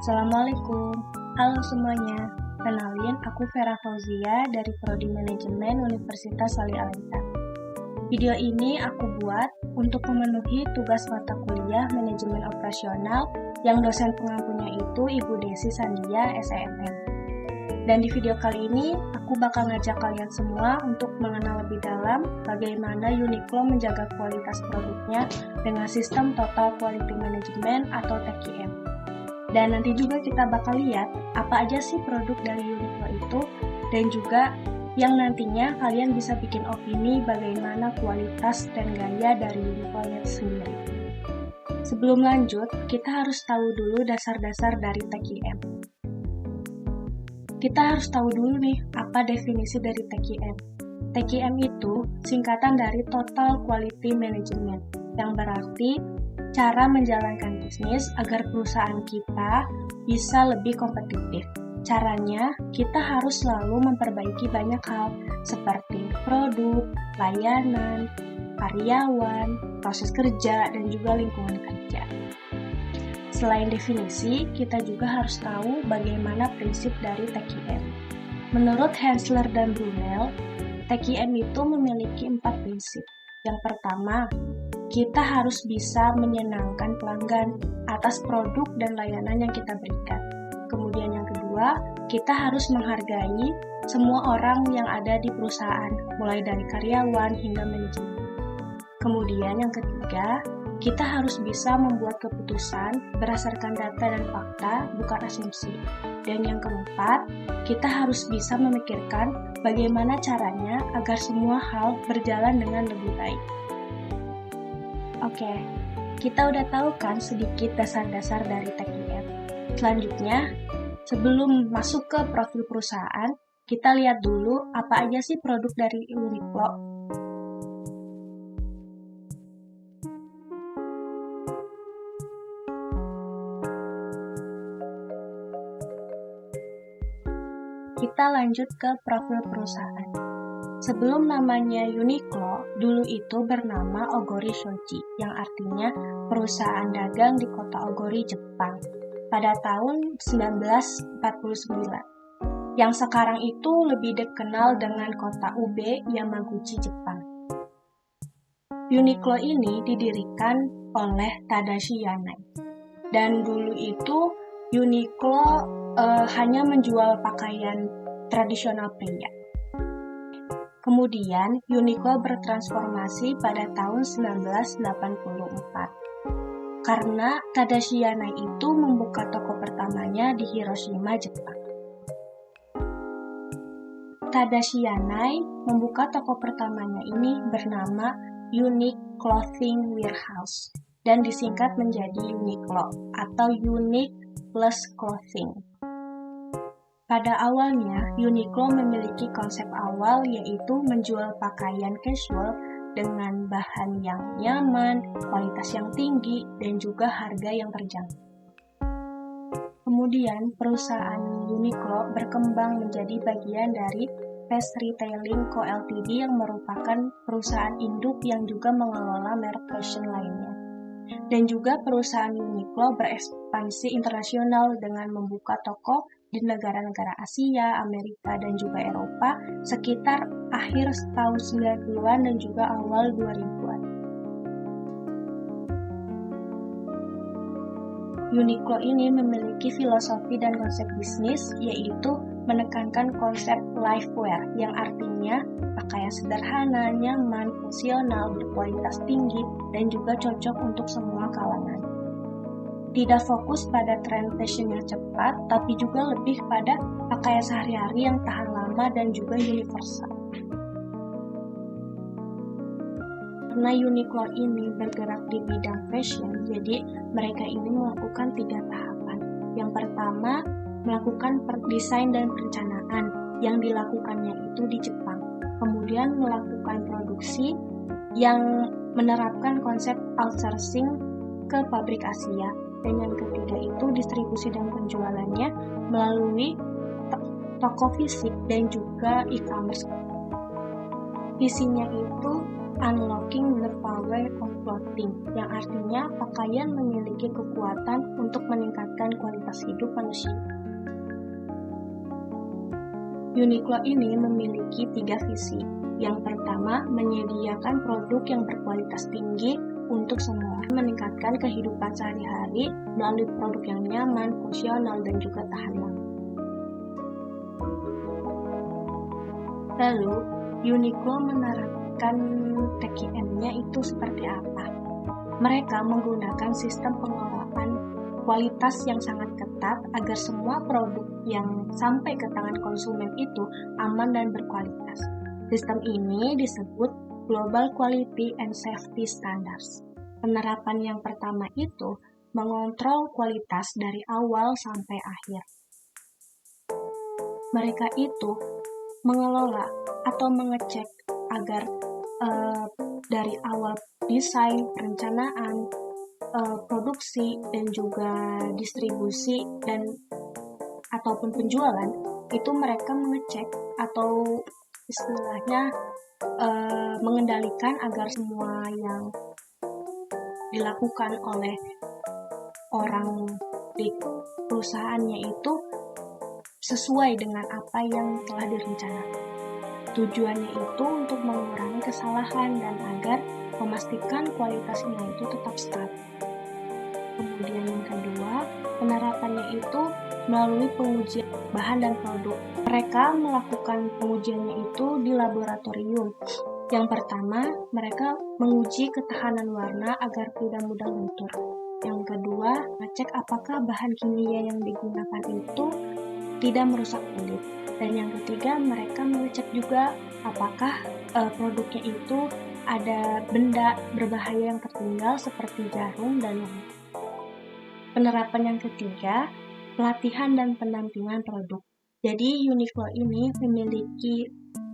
Assalamualaikum, halo semuanya. Kenalin, aku Vera Fauzia dari Prodi Manajemen Universitas Sali Alengka. Video ini aku buat untuk memenuhi tugas mata kuliah Manajemen Operasional yang dosen pengampunya itu Ibu Desi Sandia, SNM. Dan di video kali ini, aku bakal ngajak kalian semua untuk mengenal lebih dalam bagaimana Uniqlo menjaga kualitas produknya dengan sistem Total Quality Management atau TQM. Dan nanti juga kita bakal lihat apa aja sih produk dari Uniqlo itu, dan juga yang nantinya kalian bisa bikin opini bagaimana kualitas dan gaya dari Uniqlo-nya sendiri. Sebelum lanjut, kita harus tahu dulu dasar-dasar dari TQM. Kita harus tahu dulu nih, apa definisi dari TQM. TQM itu singkatan dari Total Quality Management, yang berarti cara menjalankan bisnis agar perusahaan kita bisa lebih kompetitif. Caranya, kita harus selalu memperbaiki banyak hal, seperti produk, layanan, karyawan, proses kerja, dan juga lingkungan kerja. Selain definisi, kita juga harus tahu bagaimana prinsip dari TQM. Menurut Hensler dan Brunel, TQM itu memiliki 4 prinsip. Yang pertama, kita harus bisa menyenangkan pelanggan atas produk dan layanan yang kita berikan. Kemudian yang kedua, kita harus menghargai semua orang yang ada di perusahaan, mulai dari karyawan hingga manajemen. Kemudian yang ketiga, kita harus bisa membuat keputusan berdasarkan data dan fakta, bukan asumsi. Dan yang keempat, kita harus bisa memikirkan bagaimana caranya agar semua hal berjalan dengan lebih baik. Oke, kita udah tahu kan sedikit dasar-dasar dari TQM. Selanjutnya, sebelum masuk ke profil perusahaan, kita lihat dulu apa aja sih produk dari Uniqlo. Kita lanjut ke profil perusahaan. Sebelum namanya Uniqlo, dulu itu bernama Ogori Shoji, yang artinya perusahaan dagang di kota Ogori, Jepang, pada tahun 1949. Yang sekarang itu lebih dikenal dengan kota Ube, Yamaguchi, Jepang. Uniqlo ini didirikan oleh Tadashi Yanai. Dan dulu itu Uniqlo hanya menjual pakaian tradisional pria. Kemudian, Uniqlo bertransformasi pada tahun 1984. Karena Tadashi Yanai itu membuka toko pertamanya di Hiroshima, Jepang. Tadashi Yanai membuka toko pertamanya ini bernama Unique Clothing Warehouse dan disingkat menjadi Uniqlo atau Unique Plus Clothing. Pada awalnya, Uniqlo memiliki konsep awal yaitu menjual pakaian casual dengan bahan yang nyaman, kualitas yang tinggi, dan juga harga yang terjangkau. Kemudian, perusahaan Uniqlo berkembang menjadi bagian dari Fast Retailing Co. Ltd yang merupakan perusahaan induk yang juga mengelola merek fashion lainnya. Dan juga perusahaan Uniqlo berekspansi internasional dengan membuka toko di negara-negara Asia, Amerika, dan juga Eropa sekitar akhir tahun 90-an dan juga awal 2000-an. Uniqlo ini memiliki filosofi dan konsep bisnis, yaitu menekankan konsep lifewear, yang artinya pakaian sederhana, nyaman, fungsional, berkualitas tinggi, dan juga cocok untuk semua kalangan. Tidak fokus pada tren fashion yang cepat, tapi juga lebih pada pakaian sehari-hari yang tahan lama dan juga universal. Karena Uniqlo ini bergerak di bidang fashion, jadi mereka ini melakukan 3 tahapan. Yang pertama, melakukan desain dan perencanaan yang dilakukannya itu di Jepang. Kemudian melakukan produksi yang menerapkan konsep outsourcing ke pabrik Asia. Dan yang ketiga itu distribusi dan penjualannya melalui toko fisik dan juga e-commerce. Visinya itu unlocking the power of clothing, yang artinya pakaian memiliki kekuatan untuk meningkatkan kualitas hidup manusia. Uniqlo ini memiliki 3 visi. Yang pertama, menyediakan produk yang berkualitas tinggi untuk semua, meningkatkan kehidupan sehari-hari melalui produk yang nyaman, fungsional, dan juga tahan lama. Lalu, Uniqlo menerapkan TQM-nya itu seperti apa? Mereka menggunakan sistem pengelolaan kualitas yang sangat ketat agar semua produk yang sampai ke tangan konsumen itu aman dan berkualitas. Sistem ini disebut Global Quality and Safety Standards. Penerapan yang pertama itu mengontrol kualitas dari awal sampai akhir. Mereka itu mengelola atau mengecek agar dari awal desain, perencanaan, produksi, dan juga distribusi dan ataupun penjualan itu mereka mengecek atau istilahnya mengendalikan agar semua yang dilakukan oleh orang di perusahaannya itu sesuai dengan apa yang telah direncanakan. Tujuannya itu untuk mengurangi kesalahan dan agar memastikan kualitasnya itu tetap stabil. Kemudian yang kedua, penerapannya itu melalui pengujian bahan dan produk. Mereka melakukan pengujiannya itu di laboratorium. Yang pertama, mereka menguji ketahanan warna agar tidak mudah luntur. Yang kedua, ngecek apakah bahan kimia yang digunakan itu tidak merusak kulit. Dan yang ketiga, mereka mengecek juga apakah produknya itu ada benda berbahaya yang tertinggal seperti jarum dan lain. Penerapan yang ketiga, pelatihan dan pendampingan produk. Jadi Uniqlo ini memiliki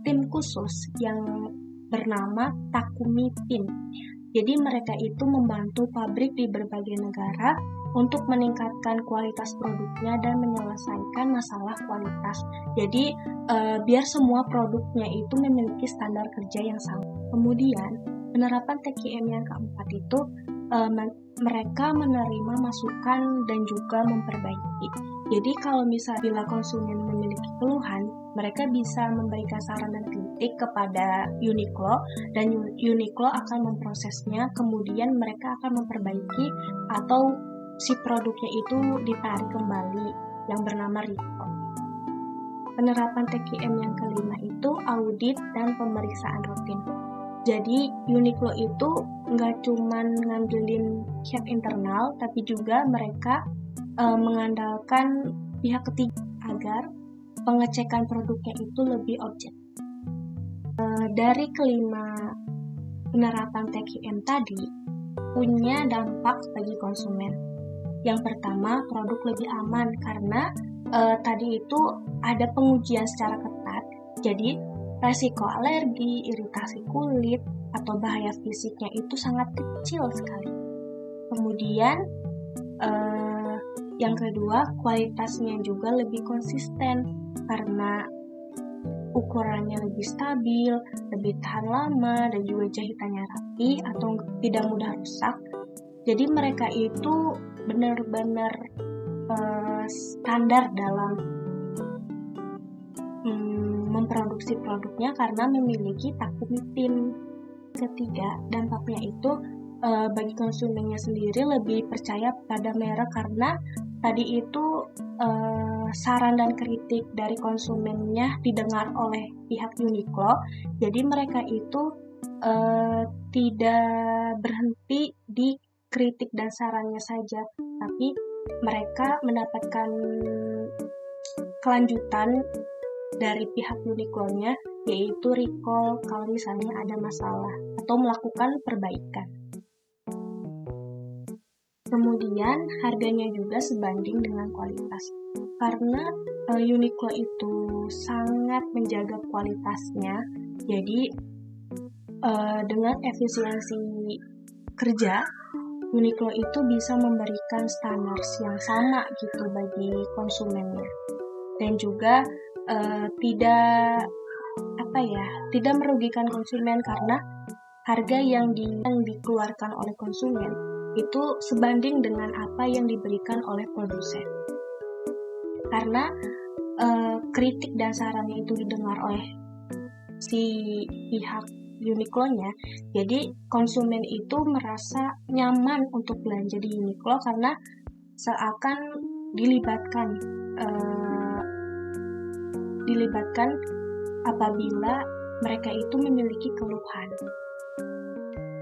tim khusus yang bernama Takumi Team. Jadi mereka itu membantu pabrik di berbagai negara untuk meningkatkan kualitas produknya dan menyelesaikan masalah kualitas. Jadi biar semua produknya itu memiliki standar kerja yang sama. Kemudian penerapan TQM yang keempat itu mereka menerima masukan dan juga memperbaiki. Jadi kalau misalnya bila konsumen memiliki keluhan, mereka bisa memberikan saran dan kritik kepada Uniqlo dan Uniqlo akan memprosesnya, kemudian mereka akan memperbaiki atau si produknya itu ditarik kembali yang bernama recall. Penerapan TQM yang kelima itu audit dan pemeriksaan rutin. Jadi Uniqlo itu nggak cuman ngandelin pihak internal, tapi juga mereka mengandalkan pihak ketiga agar pengecekan produknya itu lebih objektif. Dari kelima penerapan TQM tadi punya dampak bagi konsumen. Yang pertama, produk lebih aman karena tadi itu ada pengujian secara ketat. Jadi resiko alergi, iritasi kulit, atau bahaya fisiknya itu sangat kecil sekali. Kemudian yang kedua, kualitasnya juga lebih konsisten karena ukurannya lebih stabil, lebih tahan lama, dan juga jahitannya rapi atau tidak mudah rusak. Jadi mereka itu benar-benar standar dalam memproduksi produknya karena memiliki Takumi Team. Ketiga, dampaknya itu bagi konsumennya sendiri lebih percaya pada merek karena tadi itu saran dan kritik dari konsumennya didengar oleh pihak Uniqlo. Jadi mereka itu tidak berhenti di kritik dan sarannya saja, tapi mereka mendapatkan kelanjutan dari pihak Uniqlo-nya, yaitu recall kalau misalnya ada masalah atau melakukan perbaikan. Kemudian harganya juga sebanding dengan kualitas. Karena Uniqlo itu sangat menjaga kualitasnya, jadi dengan efisiensi kerja, Uniqlo itu bisa memberikan standar yang sama gitu bagi konsumennya. Dan juga tidak merugikan konsumen karena harga yang dikeluarkan oleh konsumen itu sebanding dengan apa yang diberikan oleh produsen. Karena kritik dan sarannya itu didengar oleh si pihak Uniqlo-nya, jadi konsumen itu merasa nyaman untuk belanja di Uniqlo karena seakan dilibatkan apabila mereka itu memiliki keluhan.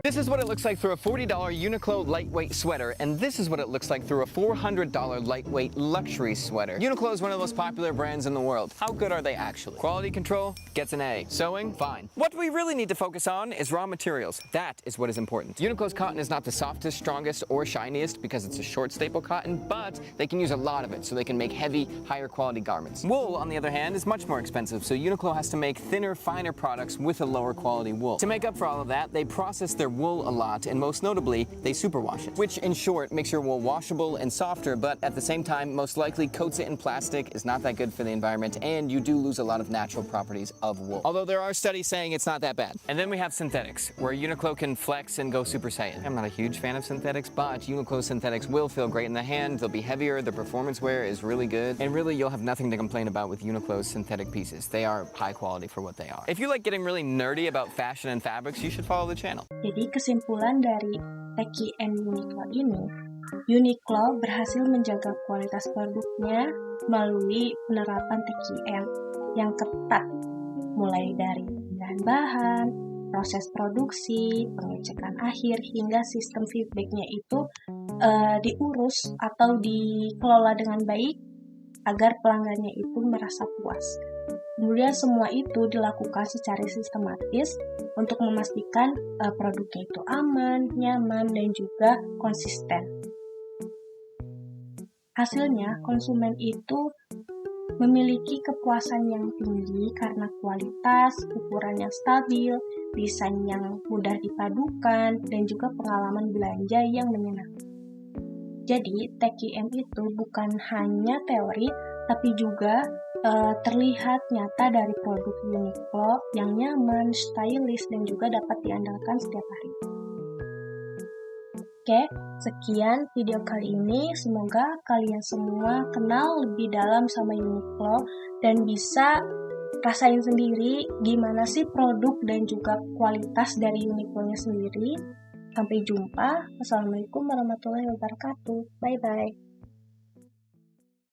This is what it looks like through a $40 Uniqlo lightweight sweater, and this is what it looks like through a $400 lightweight luxury sweater. Uniqlo is one of the most popular brands in the world. How good are they actually? Quality control gets an A. Sewing, fine. What we really need to focus on is raw materials. That is what is important. Uniqlo's cotton is not the softest, strongest, or shiniest because it's a short staple cotton, but they can use a lot of it so they can make heavy, higher quality garments. Wool, on the other hand, is much more expensive, so Uniqlo has to make thinner, finer products with a lower quality wool. To make up for all of that, they process their wool a lot, and most notably, they superwash it, which in short makes your wool washable and softer, but at the same time, most likely coats it in plastic, is not that good for the environment, and you do lose a lot of natural properties of wool. Although there are studies saying it's not that bad. And then we have synthetics, where Uniqlo can flex and go Super Saiyan. I'm not a huge fan of synthetics, but Uniqlo synthetics will feel great in the hand, they'll be heavier, the performance wear is really good, and really you'll have nothing to complain about with Uniqlo's synthetic pieces. They are high quality for what they are. If you like getting really nerdy about fashion and fabrics, you should follow the channel. Jadi kesimpulan dari TQM Uniqlo ini, Uniqlo berhasil menjaga kualitas produknya melalui penerapan TQM yang ketat, mulai dari bahan-bahan, proses produksi, pengecekan akhir, hingga sistem feedbacknya itu diurus atau dikelola dengan baik agar pelanggannya itu merasa puas. Kemudian semua itu dilakukan secara sistematis untuk memastikan produknya itu aman, nyaman, dan juga konsisten. Hasilnya, konsumen itu memiliki kepuasan yang tinggi karena kualitas, ukuran yang stabil, desain yang mudah dipadukan, dan juga pengalaman belanja yang menyenangkan. Jadi, TQM itu bukan hanya teori, tapi juga terlihat nyata dari produk Uniqlo yang nyaman, stylish, dan juga dapat diandalkan setiap hari. Oke, sekian video kali ini. Semoga kalian semua kenal lebih dalam sama Uniqlo dan bisa rasain sendiri gimana sih produk dan juga kualitas dari Uniqlo-nya sendiri. Sampai jumpa. Wassalamualaikum warahmatullahi wabarakatuh. Bye-bye.